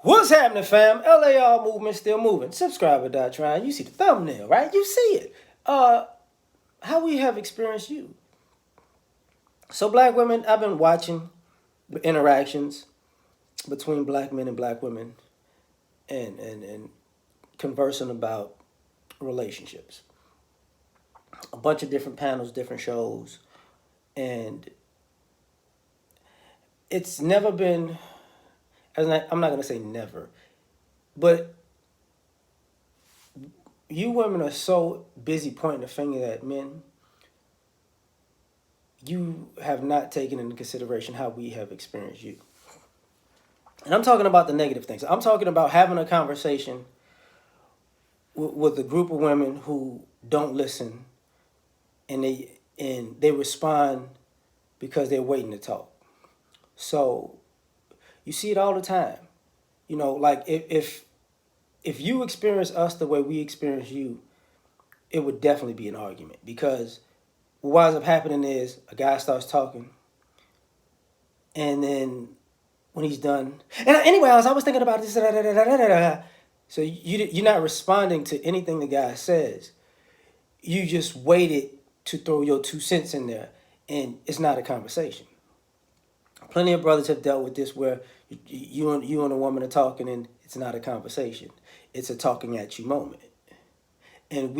What's happening, fam? L.A.R. movement still moving. Subscribe or die trying. You see the thumbnail, right? You see it. How we have experienced you. So, black women, I've been watching the interactions between black men and black women and conversing about relationships. A bunch of different panels, different shows, and it's never been, I'm not going to say never, but you women are so busy pointing the finger at men, you have not taken into consideration how we have experienced you. And I'm talking about the negative things. I'm talking about having a conversation with a group of women who don't listen, and they respond because they're waiting to talk. So you see it all the time. You know, like if you experience us the way we experience you, it would definitely be an argument, because what winds up happening is a guy starts talking, and then when he's done, and anyway, I was thinking about this. So you're not responding to anything the guy says. You just waited to throw your 2 cents in there, and it's not a conversation. Plenty of brothers have dealt with this where you and a woman are talking, and it's not a conversation. It's a talking at you moment. And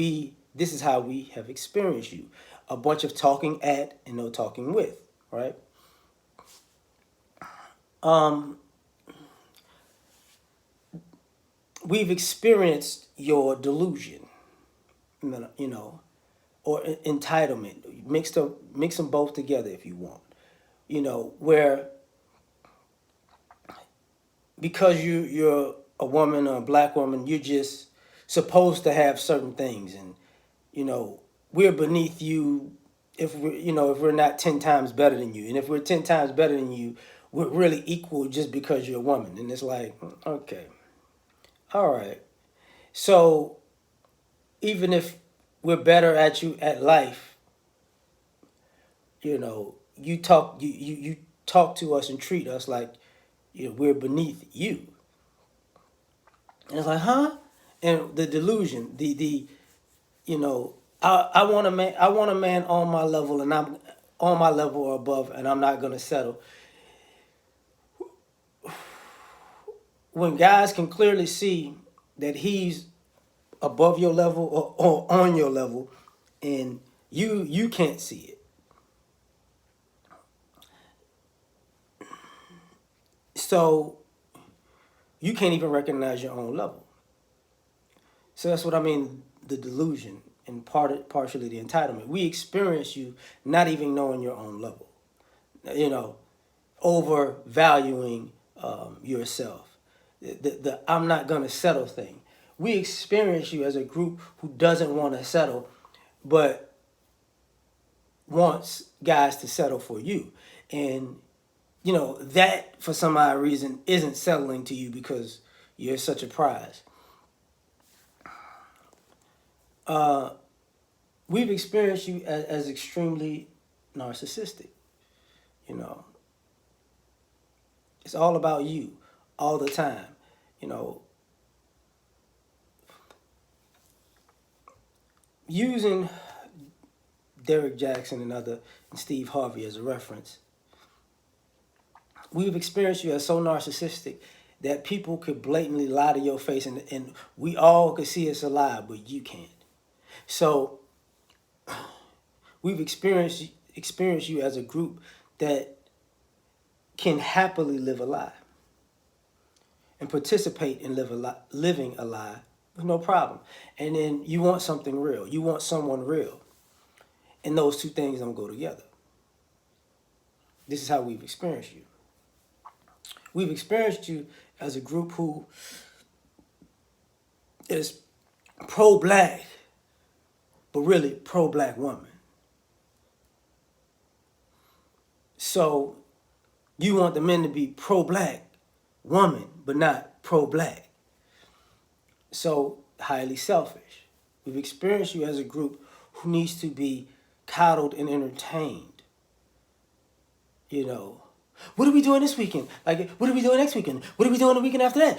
this is how we have experienced you. A bunch of talking at and no talking with, right? We've experienced your delusion, you know, or entitlement. Mix them both together if you want. You know, where because you're a woman or a black woman, you're just supposed to have certain things, and you know we're beneath you if we're not 10 times better than you, and if we're 10 times better than you, we're really equal just because you're a woman. And it's like, okay, all right. So even if we're better at you at life, you talk to us and treat us like we're beneath you. And it's like, huh? And the delusion, the I want a man. I want a man on my level, and I'm on my level or above, and I'm not gonna settle. When guys can clearly see that he's above your level or on your level, and you can't see it. So you can't even recognize your own level. So that's what I mean, the delusion, and partially the entitlement. We experience you not even knowing your own level, you know, overvaluing yourself. The I'm not going to settle thing. We experience you as a group who doesn't want to settle, but wants guys to settle for you. And, that for some odd reason isn't settling to you because you're such a prize. We've experienced you as extremely narcissistic. You know, it's all about you all the time. You know, using Derek Jackson and Steve Harvey as a reference, we've experienced you as so narcissistic that people could blatantly lie to your face, and we all could see it's a lie, but you can't. So we've experienced you as a group that can happily live a lie and participate in living a lie with no problem. And then you want something real. You want someone real. And those two things don't go together. This is how we've experienced you. We've experienced you as a group who is pro-black, but really pro-black woman. So you want the men to be pro-black woman, but not pro-black. So highly selfish. We've experienced you as a group who needs to be coddled and entertained. You know, What are we doing this weekend? Like, what are we doing next weekend? What are we doing the weekend after that?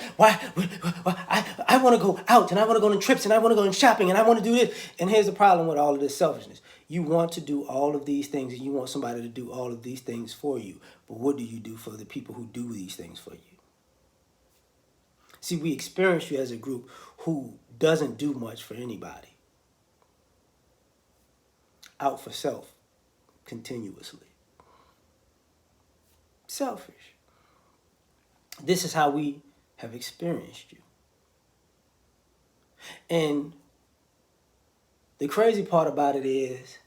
I want to go out and I want to go on trips and I want to go on shopping and I want to do this. And here's the problem with all of this selfishness. You want to do all of these things and you want somebody to do all of these things for you. But what do you do for the people who do these things for you? See, we experience you as a group who doesn't do much for anybody. Out for self continuously. Selfish. This is how we have experienced you. And the crazy part about it is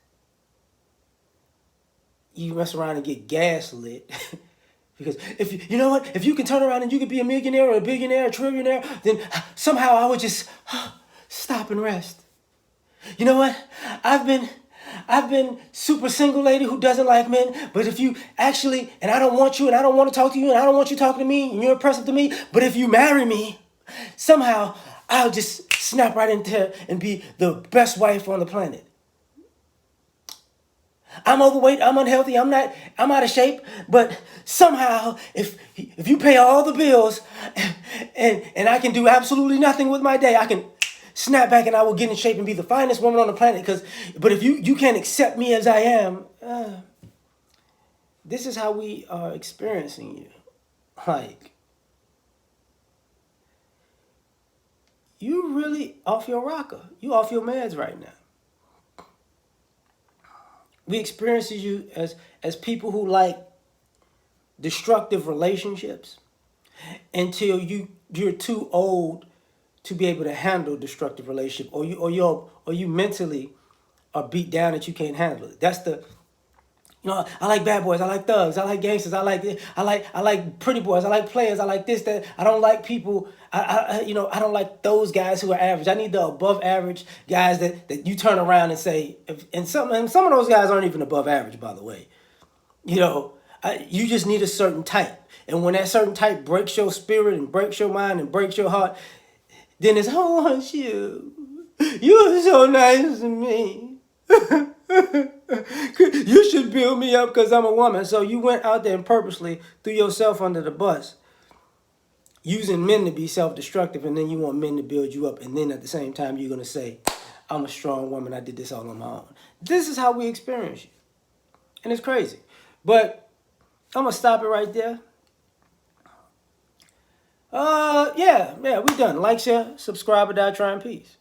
you mess around and get gaslit. Because if you know what, if you can turn around and you could be a millionaire or a billionaire, a trillionaire, then somehow I would just stop and rest. You know what? I've been super single lady who doesn't like men, but if you actually, and I don't want you, and I don't want to talk to you, and I don't want you talking to me, and you're impressive to me, but if you marry me, somehow I'll just snap right into and be the best wife on the planet. I'm overweight, I'm unhealthy, I'm out of shape, but somehow if you pay all the bills and I can do absolutely nothing with my day, I can snap back and I will get in shape and be the finest woman on the planet. But if you can't accept me as I am, this is how we are experiencing you. Like, you really off your rocker. You off your meds right now. We experience you as people who like destructive relationships until you're too old to be able to handle destructive relationship, or you mentally are beat down that you can't handle it. That's the, I like bad boys, I like thugs, I like gangsters, I like pretty boys, I like players, I like this, that. I don't like people. I don't like those guys who are average. I need the above average guys that you turn around and say, and some of those guys aren't even above average, by the way. You just need a certain type, and when that certain type breaks your spirit and breaks your mind and breaks your heart, then it's, I want you. You're so nice to me. You should build me up because I'm a woman. So you went out there and purposely threw yourself under the bus, using men to be self-destructive, and then you want men to build you up, and then at the same time you're going to say, I'm a strong woman, I did this all on my own. This is how we experience you. And it's crazy. But I'm going to stop it right there. Yeah, we're done. Like, share, subscribe, or die trying. Peace.